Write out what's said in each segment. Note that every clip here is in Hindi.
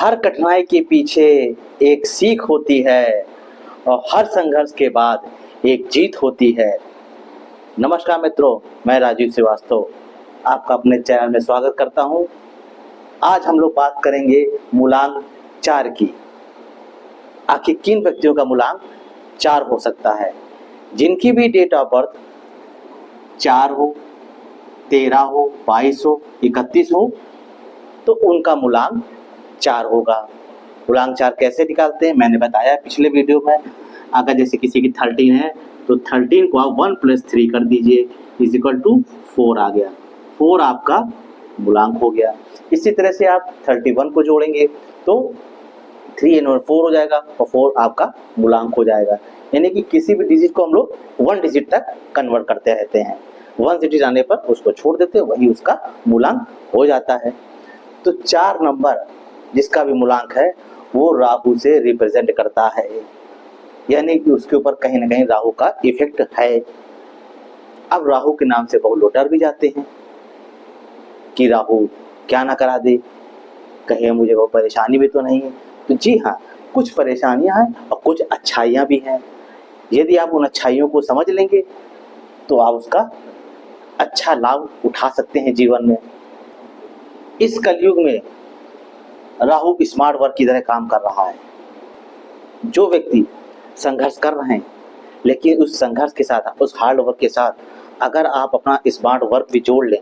हर कठिनाई के पीछे एक सीख होती है और हर संघर्ष के बाद एक जीत होती है। नमस्कार मित्रों, मैं राजीव श्रीवास्तव आपका अपने चैनल में स्वागत करता हूं। आज हम लोग बात करेंगे मूलांक 4 की। आखिर किन व्यक्तियों का मूलांक 4 हो सकता है? जिनकी भी डेट ऑफ बर्थ 4 हो, 13 हो, 22 हो, 31 हो तो उनका मूलांक 4 होगा। मूलांक 4 कैसे निकालते हैं मैंने बताया पिछले वीडियो में। अगर जैसे किसी की 13 है तो 13 को आप 1 + 3 कर दीजिए = 4 आ गया। 4 आपका मूलांक हो गया। इसी तरह से आप 31 को जोड़ेंगे तो 3 और 4 हो जाएगा और 4 आपका मूलांक हो जाएगा। यानी कि किसी भी डिजिट को हम लोग 1 डिजिट तक कन्वर्ट करते रहते हैं। 1 डिजिट आने पर उसको छोड़ देते हैं, वही उसका मूलांक हो जाता है। तो 4 नंबर जिसका भी मूलांक है वो राहु से रिप्रेजेंट करता है, यानी कि उसके ऊपर कहीं ना कहीं राहु का इफेक्ट है। अब राहु के नाम से बहुत लोग डर भी जाते हैं कि राहु क्या ना करा दे, कहीं मुझे वो परेशानी भी तो नहीं है। तो जी हाँ, कुछ परेशानियां हैं और कुछ अच्छाइयां भी हैं। यदि आप उन अच्छाइयों को समझ लेंगे तो आप उसका अच्छा लाभ उठा सकते हैं जीवन में। इस कलयुग में राहु स्मार्ट वर्क की तरह काम कर रहा है। जो व्यक्ति संघर्ष कर रहे हैं, लेकिन उस संघर्ष के साथ, उस हार्ड वर्क के साथ अगर आप अपना स्मार्ट वर्क भी जोड़ लें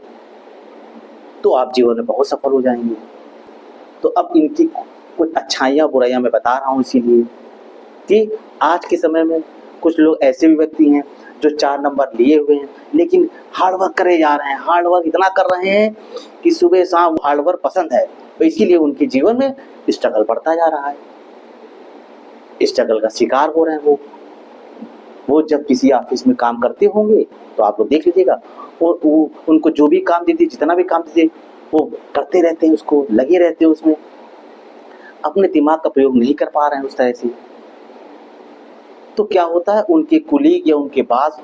तो आप जीवन में बहुत सफल हो जाएंगे। तो अब इनकी कुछ अच्छाइयाँ बुराइयाँ मैं बता रहा हूँ, इसीलिए कि आज के समय में कुछ लोग ऐसे भी व्यक्ति हैं जो 4 नंबर लिए हुए हैं लेकिन हार्ड वर्क करे जा रहे हैं। हार्ड वर्क इतना कर रहे हैं कि सुबह शाम हार्ड वर्क पसंद है, तो इसीलिए उनके जीवन में स्ट्रगल बढ़ता जा रहा है, स्ट्रगल का शिकार हो रहे हैं। वो जब किसी ऑफिस में काम करते होंगे तो आप लोग देख लीजिएगा, और वो उनको जो भी काम दीजिए, जितना भी काम दीजिए, वो करते रहते हैं, उसको लगे रहते हैं, उसमें अपने दिमाग का प्रयोग नहीं कर पा रहे हैं उस तरह से। तो क्या होता है, उनके कुलीग या उनके बॉस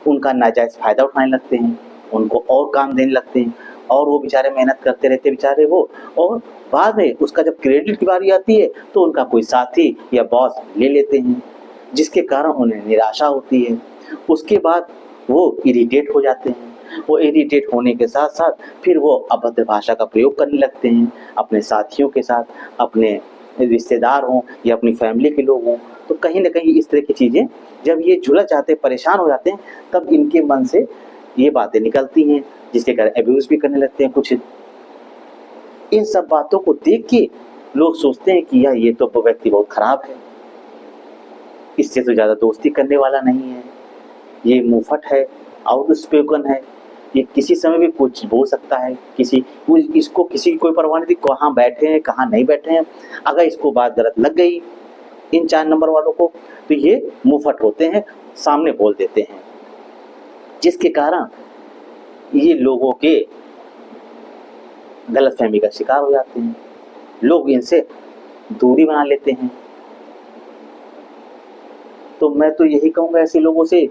उनका नाजायज फायदा उठाने लगते हैं, उनको और काम देने लगते हैं, और वो बेचारे मेहनत करते रहते बेचारे वो, और बाद में उसका जब क्रेडिट की बारी आती है तो उनका कोई साथी या बॉस ले लेते हैं, जिसके कारण उन्हें निराशा होती है। उसके बाद वो इरिटेट हो जाते हैं। वो इरिटेट होने के साथ साथ फिर वो अभद्र भाषा का प्रयोग करने लगते हैं अपने साथियों के साथ, अपने रिश्तेदार हों या अपनी फैमिली के लोग हों। तो कहीं ना कहीं इस तरह की चीज़ें जब ये झुलस जाते, परेशान हो जाते हैं, तब इनके मन से ये बातें निकलती हैं, जिसके कारण अब्यूज़ भी करने लगते हैं कुछ। इन सब बातों को देख के लोग सोचते हैं कि यार ये तो वो व्यक्ति बहुत खराब है, इससे तो ज़्यादा दोस्ती करने वाला नहीं है, ये मुंहफट है, आउटस्पोकन है, ये किसी समय भी कुछ बोल सकता है, इसको किसी की कोई परवाह नहीं थी कहाँ बैठे हैं कहाँ नहीं बैठे हैं। अगर इसको बात गलत लग गई इन 4 नंबर वालों को तो ये मुंहफट होते हैं, सामने बोल देते हैं, जिसके कारण ये लोगों के गलतफहमी का शिकार हो जाते हैं। लोग इनसे दूरी बना लेते हैं। तो मैं तो यही कहूँगा ऐसे लोगों से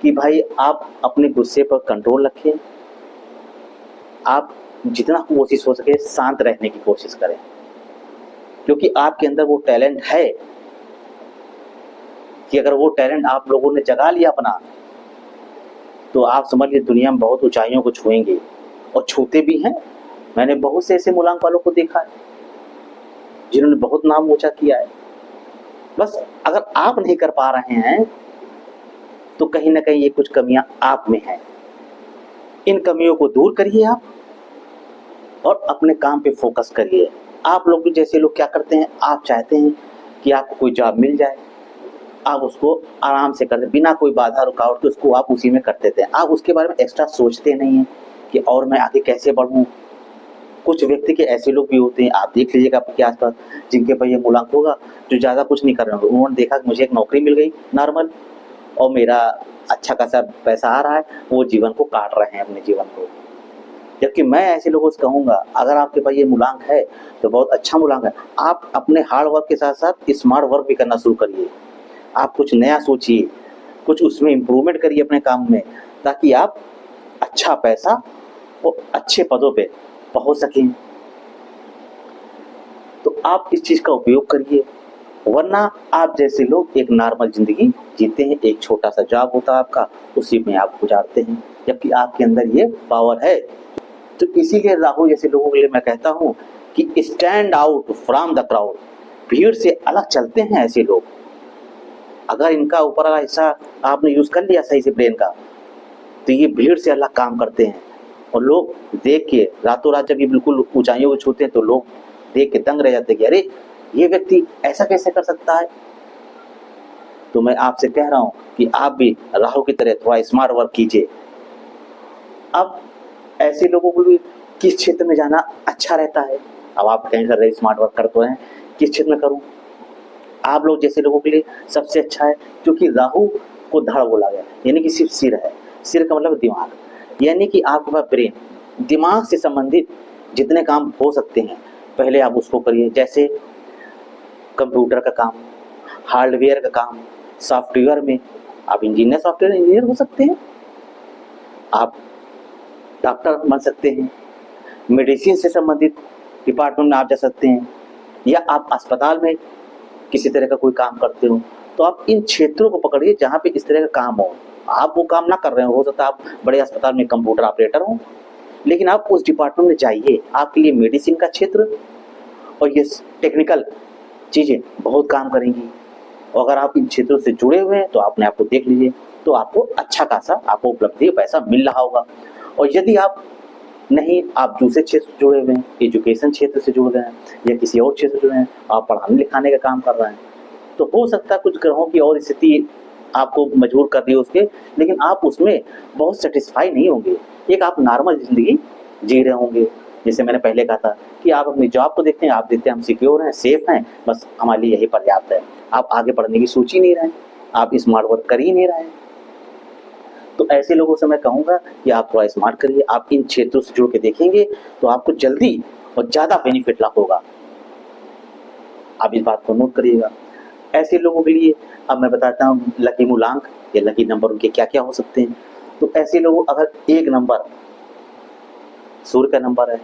कि भाई आप अपने गुस्से पर कंट्रोल रखें। आप जितना कोशिश हो सके शांत रहने की कोशिश करें, क्योंकि आपके अंदर वो टैलेंट है कि अगर वो टैलेंट आप लोगों ने जगा लिया अपना, तो आप समझ लीजिए दुनिया में बहुत ऊंचाइयों को छुएंगे, और छूते भी हैं। मैंने बहुत से ऐसे मूलांक वालों को देखा है जिन्होंने बहुत नाम ऊंचा किया है। बस अगर आप नहीं कर पा रहे हैं तो कहीं ना कहीं ये कुछ कमियां आप में हैं। इन कमियों को दूर करिए आप और अपने काम पे फोकस करिए। आप लोग जैसे लोग क्या करते हैं, आप चाहते हैं कि आपको कोई जॉब मिल जाए, आप उसको आराम से करते, बिना कोई बाधा रुकावट के उसको आप उसी में कर देते हैं। आप उसके बारे में एक्स्ट्रा सोचते नहीं हैं कि और मैं आगे कैसे बढ़ूं। कुछ व्यक्ति के ऐसे लोग भी होते हैं, आप देख लीजिएगा आपके आसपास, जिनके पास ये मूलांक होगा, जो ज़्यादा कुछ नहीं कर रहे होंगे। उन्होंने देखा कि मुझे एक नौकरी मिल गई नॉर्मल और मेरा अच्छा खासा पैसा आ रहा है, वो जीवन को काट रहे हैं अपने जीवन को। जबकि मैं ऐसे लोगों से कहूँगा, अगर आपके पास ये मूलांक है तो बहुत अच्छा मूलांक है। आप अपने हार्ड वर्क के साथ साथ स्मार्ट वर्क भी करना शुरू करिए। आप कुछ नया सोचिए, कुछ उसमें इम्प्रूवमेंट करिए अपने काम में, ताकि आप अच्छा पैसा और अच्छे पदों पे पहुंच सकें। तो आप इस चीज का उपयोग करिए, वरना आप जैसे लोग एक नॉर्मल जिंदगी जीते हैं, एक छोटा सा जॉब होता है आपका, उसी में आप गुजारते हैं, जबकि आपके अंदर ये पावर है। तो इसीलिए राहु जैसे लोगों के लिए मैं कहता हूँ कि stand out from the crowd, भीड़ से अलग चलते हैं ऐसे लोग। अगर इनका ऊपर वाला हिस्सा आपने यूज कर लिया सही से ब्रेन का, तो ये भीड़ से अलग काम करते हैं, और लोग देख के रातों रात जब ये बिल्कुल ऊंचाइयों को छूते हैं तो लोग देख के दंग रह जाते हैं कि अरे ये व्यक्ति ऐसा कैसे कर सकता है। तो मैं आपसे कह रहा हूं कि आप भी राहु की तरह थोड़ा स्मार्ट वर्क कीजिए। अब ऐसे लोगों को भी किस क्षेत्र में जाना अच्छा रहता है। अब आप कहीं कर रहे स्मार्ट वर्क कर तो हैं, किस क्षेत्र में करूं। आप लोग जैसे लोगों के लिए सबसे अच्छा है, क्योंकि राहु को धड़ बोला गया, यानी कि सिर्फ सिर है। सिर का मतलब दिमाग, यानी कि आपके पास ब्रेन, दिमाग से संबंधित जितने काम हो सकते हैं पहले आप उसको करिए। जैसे कंप्यूटर का काम, हार्डवेयर का काम, सॉफ्टवेयर में आप इंजीनियर, सॉफ्टवेयर इंजीनियर हो सकते हैं, आप डॉक्टर बन सकते हैं, मेडिसिन से संबंधित डिपार्टमेंट में आप जा सकते हैं, या आप अस्पताल में किसी तरह का कोई काम करते हो, तो आप इन क्षेत्रों को पकड़िए जहाँ पे इस तरह का काम हो। आप वो काम ना कर रहे हो सकता है आप बड़े अस्पताल में कंप्यूटर ऑपरेटर हो, लेकिन आप उस डिपार्टमेंट में जाइए, आपके लिए मेडिसिन का क्षेत्र और ये टेक्निकल चीज़ें बहुत काम करेंगी। और अगर आप इन क्षेत्रों से जुड़े हुए हैं तो आपने आपको देख लीजिए, तो आपको अच्छा खासा आपको उपलब्धि पैसा मिल रहा होगा। और यदि आप नहीं, आप दूसरे क्षेत्र से जुड़े हुए हैं, एजुकेशन क्षेत्र से जुड़ गए हैं या किसी और क्षेत्र से जुड़े हैं, आप पढ़ाने लिखाने का काम कर रहे हैं, तो हो सकता है कुछ ग्रहों की और स्थिति आपको मजबूर कर दी उसके, लेकिन आप उसमें बहुत सेटिस्फाई नहीं होंगे। एक आप नॉर्मल जिंदगी जी रहे होंगे। जैसे मैंने पहले कहा था कि आप अपनी जॉब को देखते हैं, आप देखते हैं हम सिक्योर हैं, सेफ हैं, बस हमारे लिए यही पर्याप्त है। आप आगे बढ़ने की सोच ही नहीं रहे, आप स्मार्ट वर्क कर ही नहीं रहे। तो ऐसे लोगों से मैं कहूँगा कि आप थोड़ा स्मार्ट करिए, आप इन क्षेत्रों से जुड़ के देखेंगे तो आपको जल्दी और ज़्यादा बेनिफिट लाभ होगा। आप इस बात को नोट करिएगा। ऐसे लोगों के लिए अब मैं बताता हूँ लकी मूलांक या लकी नंबर उनके क्या क्या हो सकते हैं। तो ऐसे लोगों, अगर 1 नंबर सूर्य का नंबर है,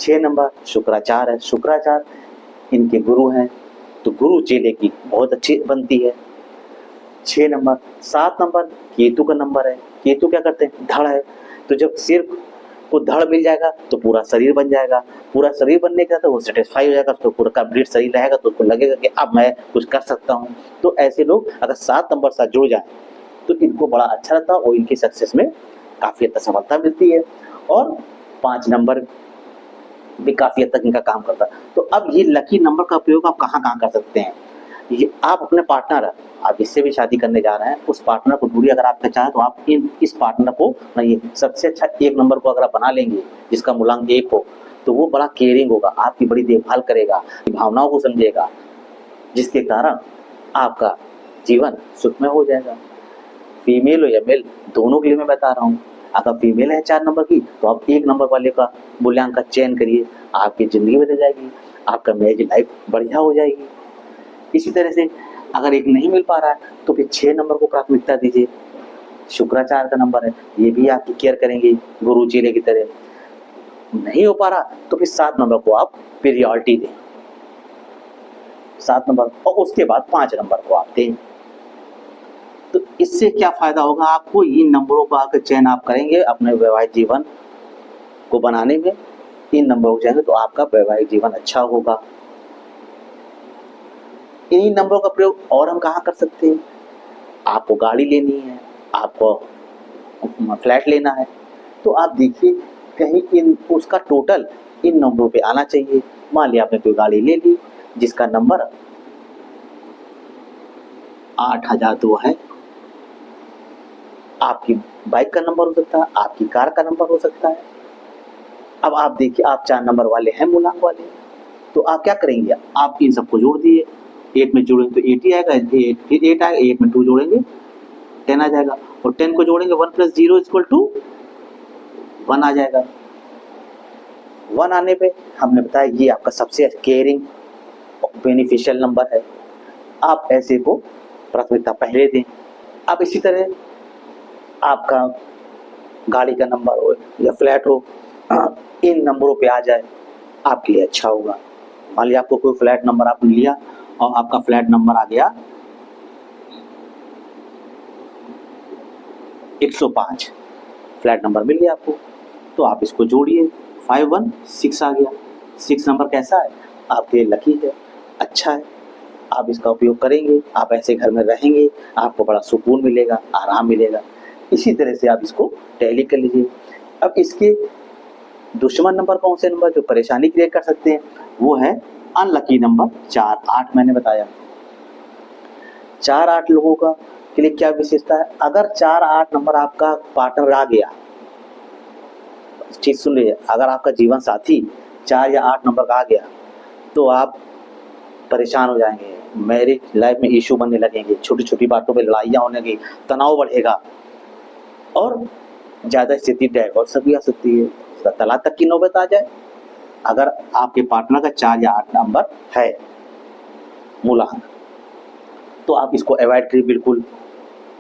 6 नंबर शुक्राचार है, शुक्राचार इनके गुरु हैं, तो गुरु चेले की बहुत अच्छी बनती है। 6 नंबर, 7 नंबर केतु का नंबर है। केतु क्या करते हैं, धड़ है, तो जब सिर को धड़ मिल जाएगा तो पूरा शरीर बन जाएगा। पूरा शरीर बनने के बाद वो सेटिस्फाई हो जाएगा, तो पूरा कंप्लीट शरीर रहेगा, तो उसको लगेगा कि अब मैं कुछ कर सकता हूँ। तो ऐसे लोग अगर 7 नंबर साथ जुड़ जाए तो इनको बड़ा अच्छा रहता है और इनकी सक्सेस में काफ़ी हद तक सफलता मिलती है। और 5 नंबर भी काफ़ी हद तक इनका काम करता है। तो अब ये लकी नंबर का उपयोग आप कहाँ कहाँ कर सकते हैं। ये आप अपने पार्टनर, आप जिससे भी शादी करने जा रहे हैं उस पार्टनर को ढूंढिए। अगर आपका चाहे तो आप इस पार्टनर को नहीं, सबसे अच्छा 1 नंबर को अगर आप बना लेंगे जिसका मूलांक 1 हो, तो वो बड़ा केयरिंग होगा, आपकी बड़ी देखभाल करेगा, भावनाओं को समझेगा, जिसके कारण आपका जीवन सुखमय हो जाएगा। फीमेल हो या मेल, दोनों के लिए मैं बता रहा हूँ। अगर फीमेल है 4 नंबर की तो आप 1 नंबर वाले का मूल्यांक का चयन करिए, आपकी ज़िंदगी बदल जाएगी, आपका मैरिज लाइफ बढ़िया हो जाएगी। इसी तरह से अगर एक नहीं मिल पा रहा है तो फिर 6 नंबर को प्राथमिकता दीजिए, शुक्राचार्य का नंबर है, ये भी आपकी केयर करेंगे गुरु चेले की तरह। नहीं हो पा रहा तो फिर 7 नंबर को आप प्रियोरिटी दें, 7 नंबर, और उसके बाद 5 नंबर को आप दें। तो इससे क्या फायदा होगा आपको, इन नंबरों का अगर चयन आप करेंगे अपने वैवाहिक जीवन को बनाने में, इन नंबरों को जाएंगे तो आपका वैवाहिक जीवन अच्छा होगा। इन्हीं नंबरों का प्रयोग और हम कहाँ कर सकते हैं। आपको गाड़ी लेनी है, आपको फ्लैट लेना है, तो आप देखिए कहीं इन उसका टोटल इन नंबरों पे आना चाहिए। मान लिया आपने कोई गाड़ी ले ली जिसका नंबर 8002 है, आपकी बाइक का नंबर हो सकता है, आपकी कार का नंबर हो सकता है। अब आप देखिए आप 4 नंबर वाले हैं मूलांक वाले, तो आप क्या करेंगे, आप इन सबको जोड़ दिए, 8 में जोड़ेंगे तो 8 ही आएगा, 8 आएगा, 8 में 2 जोड़ेंगे 10 आ जाएगा, और 10 को जोड़ेंगे 1 + 0 = 1 आ जाएगा। 1 आने पे हमने बताया ये आपका सबसे केयरिंग बेनिफिशियल नंबर है, आप ऐसे को प्राथमिकता पहले दें। अब इसी तरह आपका गाड़ी का नंबर हो या फ्लैट हो, इन नंबरों पे आ जाए आपके लिए अच्छा होगा। मान लिया आपको कोई फ्लैट नंबर आपने लिया और आपका फ्लैट नंबर आ गया 105, फ्लैट नंबर मिल गया आपको, तो आप इसको जोड़िए, 516 आ गया। 6 नंबर कैसा है? आपके लिए लकी है, अच्छा है, आप इसका उपयोग करेंगे, आप ऐसे घर में रहेंगे, आपको बड़ा सुकून मिलेगा, आराम मिलेगा। इसी तरह से आप इसको टैली कर लीजिए। अब इसके दुश्मन नंबर कौन से नंबर जो परेशानी क्रिएट कर सकते हैं, वो है अनलकी नंबर 4, 8 मैंने बताया। 4, 8 लोगों का के लिए क्या विशेषता है? अगर 4, 8 नंबर आपका पार्टनर आ गया, चीज सुन लीजिए, अगर आपका जीवन साथी 4 या 8 नंबर का आ गया तो आप परेशान हो जाएंगे, मैरिज लाइफ में इशू बनने लगेंगे, छोटी छोटी बातों पे लड़ाइयाँ होने लगी, तनाव बढ़ेगा और ज़्यादा स्थिति डाइवोर्स भी आ सकती है, तलाक तक की नौबत आ जाए अगर आपके पार्टनर का 4 या 8 नंबर है मूलांक। तो आप इसको अवॉइड करिए बिल्कुल,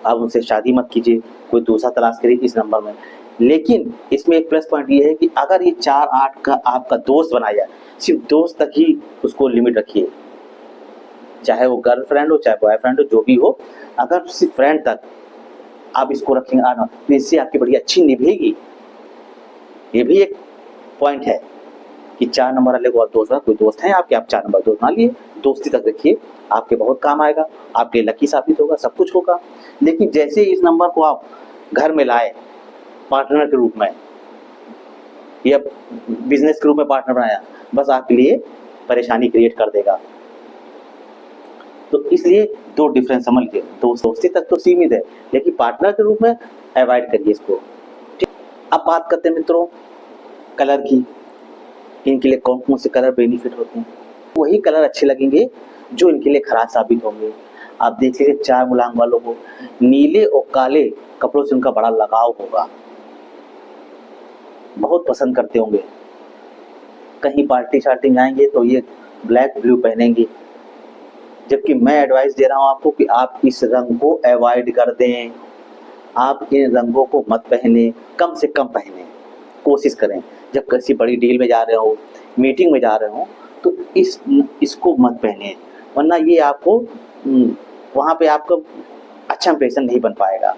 आप उनसे शादी मत कीजिए, कोई दूसरा तलाश करिए इस नंबर में। लेकिन इसमें एक प्लस पॉइंट ये है कि अगर ये 4, 8 का आपका दोस्त बनाया जाए, सिर्फ दोस्त तक ही उसको लिमिट रखिए, चाहे वो गर्लफ्रेंड हो चाहे बॉयफ्रेंड हो, जो भी हो, अगर सिर्फ फ्रेंड तक आप इसको रखेंगे आना, तो इससे आपकी बड़ी अच्छी निभेगी। ये भी एक पॉइंट है कि 4 नंबर वाले को दोस्त, कोई दोस्त है आपके, आप 4 नंबर दोस्त मान लिए, दोस्ती तक रखिए, आपके बहुत काम आएगा, आपके लकी साबित होगा, सब कुछ होगा। लेकिन जैसे इस नंबर को आप घर में लाए पार्टनर के रूप में या बिजनेस के रूप में पार्टनर बनाया, बस आपके लिए परेशानी क्रिएट कर देगा। तो इसलिए 2 डिफरेंस समझ लीजिए, दोस्ती तक तो सीमित है, लेकिन पार्टनर के रूप में अवॉइड करिए इसको। अब बात करते हैं मित्रों कलर की, इनके लिए कौन कौन से कलर बेनिफिट होते हैं। वही कलर अच्छे लगेंगे जो इनके लिए खराब साबित होंगे। आप देख लीजिए 4 मूलांक वालों को नीले और काले कपड़ों से उनका बड़ा लगाव होगा, बहुत पसंद करते होंगे, कहीं पार्टी शार्टी जाएंगे तो ये ब्लैक ब्लू पहनेंगे। जबकि मैं एडवाइस दे रहा हूँ आपको कि आप इस रंग को अवॉइड कर दें, आप इन रंगों को मत पहने, कम से कम पहने, कोशिश करें। जब किसी बड़ी डील में जा रहे हो, मीटिंग में जा रहे हो, तो इसको मत पहने, वरना ये आपको वहाँ पे आपका अच्छा इंप्रेशन नहीं बन पाएगा,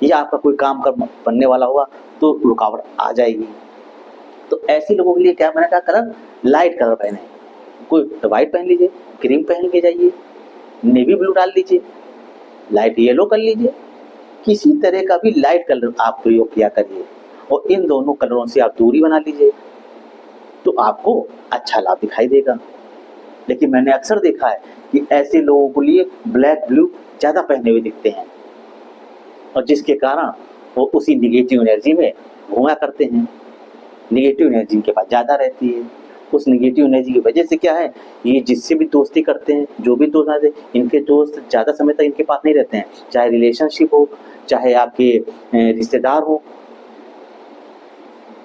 ये आपका कोई काम कर बनने वाला होगा तो रुकावट आ जाएगी। तो ऐसे लोगों के लिए क्या मैंने कहा, कलर लाइट कलर पहने, कोई वाइट पहन लीजिए, क्रीम पहन के जाइए, नेवी ब्लू डाल लीजिए, लाइट येलो कर लीजिए, किसी तरह का भी लाइट कलर आप प्रयोग किया करिए और इन दोनों कलरों से आप दूरी बना लीजिए, तो आपको अच्छा लाभ दिखाई देगा। लेकिन मैंने अक्सर देखा है कि ऐसे लोगों के लिए ब्लैक ब्लू ज़्यादा पहने हुए दिखते हैं और जिसके कारण वो उसी निगेटिव एनर्जी में घूमा करते हैं, निगेटिव एनर्जी इनके पास ज़्यादा रहती है। उस निगेटिव एनर्जी की वजह से क्या है, ये जिससे भी दोस्ती करते हैं, जो भी दोस्त आते हैं, इनके दोस्त ज़्यादा समय तक इनके पास नहीं रहते हैं, चाहे रिलेशनशिप हो चाहे आपके रिश्तेदार हो।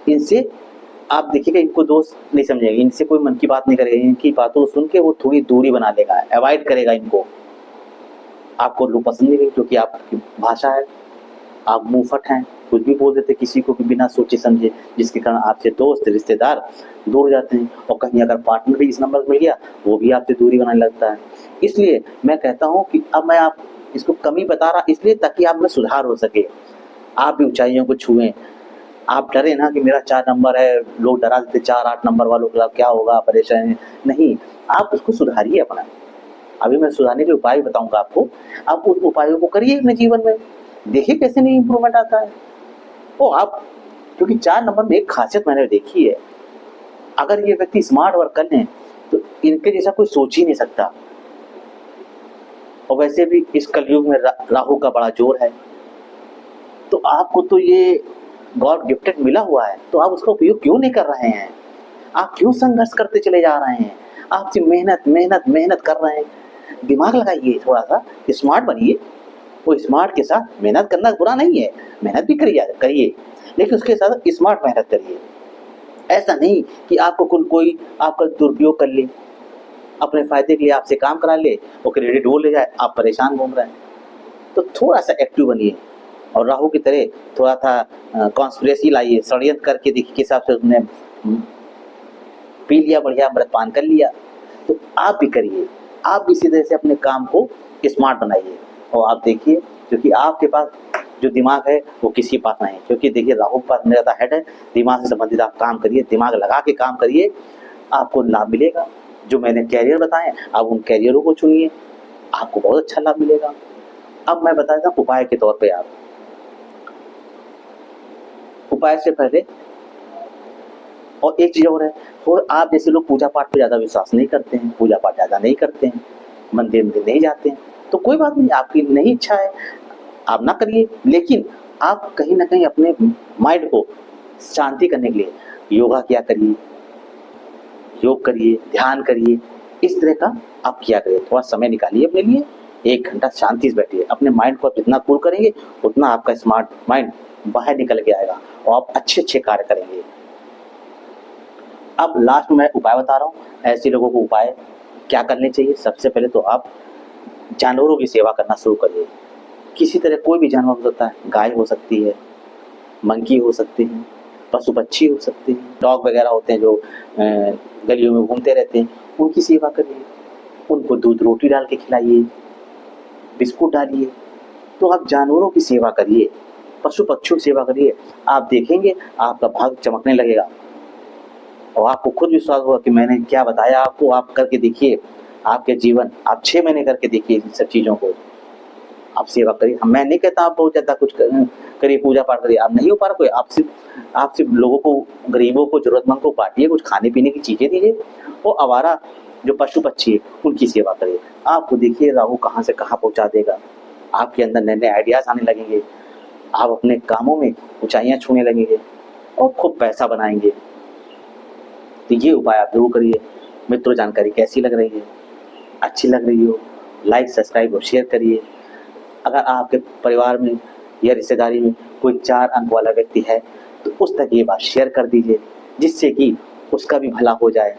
इनसे आप देखिएगा इनको दोस्त नहीं समझेंगे, इनसे कोई मन की बात नहीं करेगा, इनकी बातों को सुन के वो थोड़ी दूरी बना लेगा, अवॉइड करेगा इनको, आपको लोग पसंद नहीं करेंगे क्योंकि आपकी भाषा है, आप मुंहफट हैं, कुछ भी बोल देते किसी को भी बिना सोचे समझे, जिसके कारण आपसे दोस्त रिश्तेदार दूर जाते हैं और कहीं अगर पार्टनर भी इस नंबर मिल गया वो भी आपसे दूरी बनाने लगता है। इसलिए मैं कहता हूँ कि अब मैं आप इसको कमी बता रहा इसलिए ताकि आप में सुधार हो सके, आप भी ऊंचाइयों को छुएं। आप डरे ना कि मेरा 4 नंबर है, लोग डरा देते 4, 8 नंबर वालों के क्या होगा, परेशानी नहीं, आप उसको सुधारिए अपना। अभी मैं सुधारने के उपाय बताऊंगा आपको, आप उस उपायों को करिए अपने जीवन में, देखिए कैसे नहीं इंप्रूवमेंट आता है। वो आप क्योंकि 4 नंबर में एक खासियत मैंने देखी है, अगर ये व्यक्ति स्मार्ट वर्क कर लें तो इनके जैसा कोई सोच ही नहीं सकता। और वैसे भी इस कलयुग में राहु का बड़ा जोर है, तो आपको तो ये गॉड गिफ्टेड मिला हुआ है, तो आप उसका उपयोग क्यों नहीं कर रहे हैं? आप क्यों संघर्ष करते चले जा रहे हैं? आप सिर्फ मेहनत मेहनत मेहनत कर रहे हैं। दिमाग लगाइए, थोड़ा सा स्मार्ट बनिए। वो स्मार्ट के साथ मेहनत करना बुरा नहीं है, मेहनत भी करिए, लेकिन उसके साथ स्मार्ट मेहनत करिए। ऐसा नहीं कि आपको कोई आपका दुरुपयोग कर ले, अपने फायदे के लिए आपसे काम करा ले और क्रेडिट वो ले जाए, आप परेशान घूम रहे हैं। तो थोड़ा सा एक्टिव बनिए और राहु की तरह थोड़ा सा कॉन्स्पिरेसी लाइए, षड्यंत्र करके देखिए किस हिसाब से उसने पी लिया, बढ़िया अमृतपान कर लिया, तो आप भी करिए, आप भी इसी तरह से अपने काम को स्मार्ट बनाइए। और आप देखिए, क्योंकि आपके पास जो दिमाग है वो किसी के पास नहीं है, क्योंकि देखिए राहु के पास मेरा हेड है। दिमाग से संबंधित आप काम करिए, दिमाग लगा के काम करिए, आपको लाभ मिलेगा। जो मैंने कैरियर बताए आप उन कैरियरों को चुनिए, आपको बहुत अच्छा लाभ मिलेगा। अब मैं बता देता हूँ उपाय के तौर पे। आप उपाय से पहले और एक चीज और है, और आप जैसे लोग पूजा पाठ पे ज़्यादा विश्वास नहीं करते हैं, पूजा पाठ ज़्यादा नहीं करते हैं, मंदिर नहीं जाते हैं, तो कोई बात नहीं, आपकी नहीं इच्छा है आप ना करिए। लेकिन आप कहीं ना कहीं अपने माइंड को शांति करने के लिए योगा किया करिए, योग करिए, ध्यान करिए, इस तरह का आप किया करिए। थोड़ा समय निकालिए अपने लिए, 1 घंटा शांति से बैठिए। अपने माइंड को आप जितना कूल करेंगे उतना आपका स्मार्ट माइंड बाहर निकल के आएगा और आप अच्छे अच्छे कार्य करेंगे। अब लास्ट में मैं उपाय बता रहा हूँ, ऐसे लोगों को उपाय क्या करने चाहिए। सबसे पहले तो आप जानवरों की सेवा करना शुरू करिए। किसी तरह कोई भी जानवर हो सकता है, गाय हो सकती है, मंकी हो सकते हैं, पशु पक्षी हो सकते हैं, डॉग वगैरह होते हैं जो गलियों में घूमते रहते हैं, उनकी सेवा करिए। उनको दूध रोटी डाल के खिलाइए, बिस्कुट डालिए। तो आप जानवरों की सेवा करिए, पशु पक्षियों की सेवा करिए, आप देखेंगे आपका भाग्य चमकने लगेगा और आपको खुद विश्वास होगा कि मैंने क्या बताया आपको, आप करके देखिए। आपके जीवन आप 6 महीने करके देखिए इन सब चीज़ों को, आप सेवा करिए। मैं नहीं कहता आप बहुत ज़्यादा कुछ करिए, पूजा पाठ करिए, आप नहीं हो पा रहा कोई, आप सिर्फ लोगों को, गरीबों को, जरूरतमंद को बांटिए, कुछ खाने पीने की चीज़ें दीजिए। वो आवारा जो पशु पक्षी है उनकी सेवा करिए। आपको देखिए राहु कहाँ से कहाँ पहुँचा देगा, आपके अंदर नए नए आइडियाज़ आने लगेंगे, आप अपने कामों में ऊंचाइयाँ छूने लगेंगे और खूब पैसा बनाएंगे। तो ये उपाय आप जरूर करिए। मित्रों, जानकारी कैसी लग रही है? अच्छी लग रही हो लाइक, सब्सक्राइब और शेयर करिए। अगर आपके परिवार में या रिश्तेदारी में कोई 4 अंक वाला व्यक्ति है तो उस तक ये बात शेयर कर दीजिए, जिससे कि उसका भी भला हो जाए